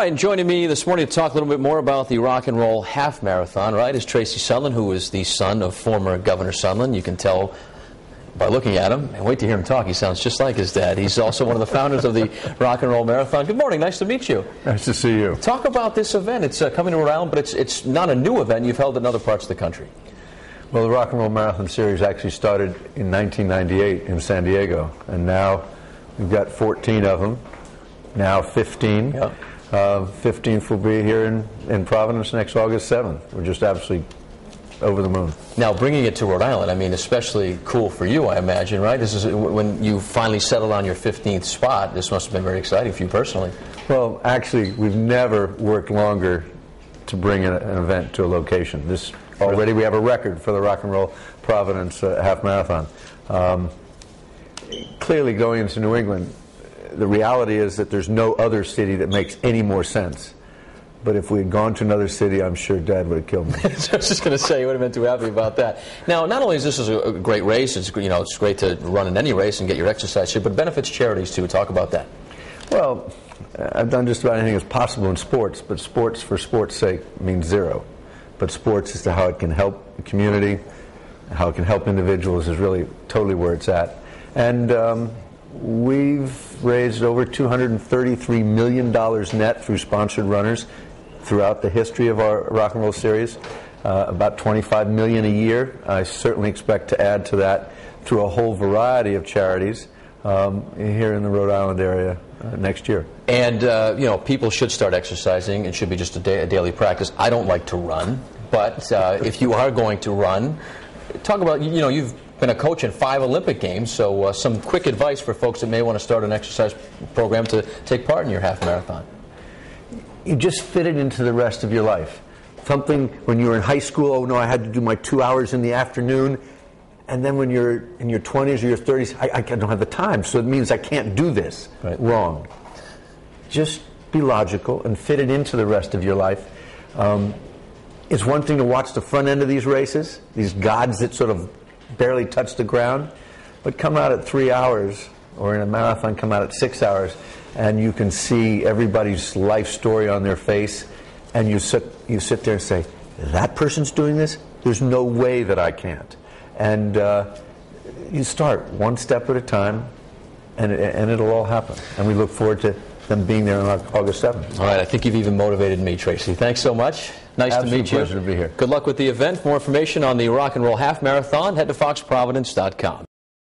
And joining me this morning to talk a little bit more about the Rock and Roll Half Marathon, right, is Tracy Sundlun, who is the son of former Governor Sundlun. You can tell by looking at him, and wait to hear him talk, he sounds just like his dad. He's also one of the founders of the Rock and Roll Marathon. Good morning, nice to meet you. Nice to see you. Talk about this event. It's coming to Rhode Island, but it's not a new event. You've held it in other parts of the country. Well, the Rock and Roll Marathon Series actually started in 1998 in San Diego, and now we've got 14 of them, now 15. Yeah. 15th will be here in Providence next August 7th. We're just absolutely over the moon. Now, bringing it to Rhode Island, I mean, especially cool for you, I imagine, right? This is when you finally settled on your 15th spot. This must have been very exciting for you personally. Well, actually, we've never worked longer to bring an event to a location. This already we have a record for the Rock and Roll Providence Half Marathon. Clearly, going into New England, the reality is that there's no other city that makes any more sense. But if we had gone to another city, I'm sure Dad would have killed me. I was just going to say, you would have been too happy about that. Now, not only is this a great race, it's great to run in any race and get your exercise here, but benefits charities too. Talk about that. Well, I've done just about anything that's possible in sports, but sports for sports' sake means zero. But sports as to how it can help the community, how it can help individuals is really totally where it's at. And we've raised over $233 million net through sponsored runners throughout the history of our Rock and Roll Series, about $25 million a year. I certainly expect to add to that through a whole variety of charities here in the Rhode Island area next year. And people should start exercising. It should be just a daily practice. I don't like to run, but if you are going to run, talk about, you've been a coach in 5 Olympic Games, so some quick advice for folks that may want to start an exercise program to take part in your half marathon. You just fit it into the rest of your life. Something when you were in high school, oh no, I had to do my 2 hours in the afternoon, and then when you're in your 20s or your 30s, I don't have the time, so it means I can't do this. Right. Wrong. Just be logical and fit it into the rest of your life. It's one thing to watch the front end of these races, these gods that sort of barely touch the ground, but come out at 3 hours, or in a marathon come out at 6 hours, and you can see everybody's life story on their face, and you sit there and say, that person's doing this? There's no way that I can't. And you start one step at a time, and it'll all happen. And we look forward to them being there on August 7th. All right, I think you've even motivated me, Tracy. Thanks so much. Nice to meet you. Pleasure to be here. Good luck with the event. For more information on the Rock and Roll Half Marathon, head to foxprovidence.com.